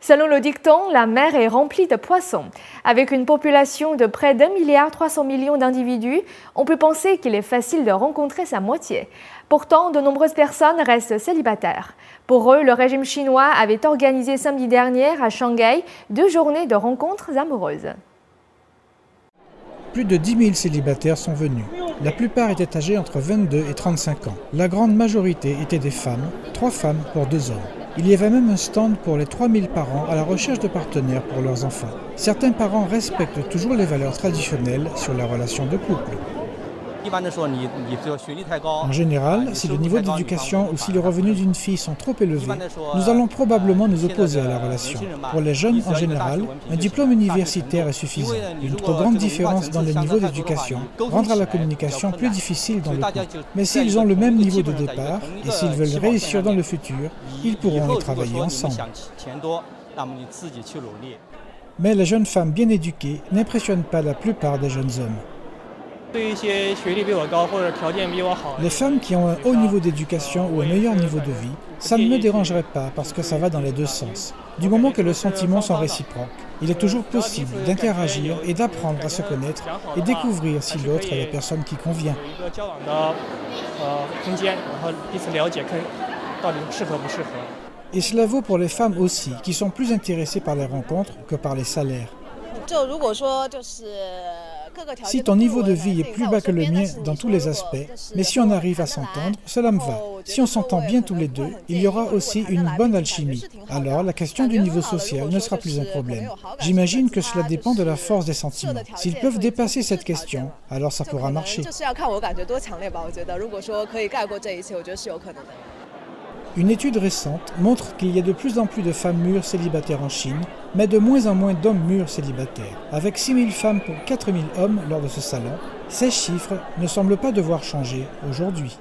Selon le dicton, la mer est remplie de poissons. Avec une population de près d'1,3 milliard d'individus, on peut penser qu'il est facile de rencontrer sa moitié. Pourtant, de nombreuses personnes restent célibataires. Pour eux, le régime chinois avait organisé samedi dernier à Shanghai 2 journées de rencontres amoureuses. Plus de 10 000 célibataires sont venus. La plupart étaient âgés entre 22 et 35 ans. La grande majorité étaient des femmes, 3 femmes pour 2 hommes. Il y avait même un stand pour les 3000 parents à la recherche de partenaires pour leurs enfants. Certains parents respectent toujours les valeurs traditionnelles sur la relation de couple. En général, si le niveau d'éducation ou si les revenus d'une fille sont trop élevés, nous allons probablement nous opposer à la relation. Pour les jeunes en général, un diplôme universitaire est suffisant. Une trop grande différence dans les niveaux d'éducation rendra la communication plus difficile dans le couple. Mais s'ils ont le même niveau de départ et s'ils veulent réussir dans le futur, ils pourront y travailler ensemble. Mais les jeunes femmes bien éduquées n'impressionnent pas la plupart des jeunes hommes. Les femmes qui ont un haut niveau d'éducation ou un meilleur niveau de vie, ça ne me dérangerait pas parce que ça va dans les deux sens. Du moment que les sentiments sont réciproques, il est toujours possible d'interagir et d'apprendre à se connaître et découvrir si l'autre est la personne qui convient. Et cela vaut pour les femmes aussi, qui sont plus intéressées par les rencontres que par les salaires. Si ton niveau de vie est plus bas que le mien dans tous les aspects, mais si on arrive à s'entendre, cela me va. Si on s'entend bien tous les deux, il y aura aussi une bonne alchimie. Alors la question du niveau social ne sera plus un problème. J'imagine que cela dépend de la force des sentiments. S'ils peuvent dépasser cette question, alors ça pourra marcher. Une étude récente montre qu'il y a de plus en plus de femmes mûres célibataires en Chine, mais de moins en moins d'hommes mûrs célibataires. Avec 6 000 femmes pour 4 000 hommes lors de ce salon, ces chiffres ne semblent pas devoir changer aujourd'hui.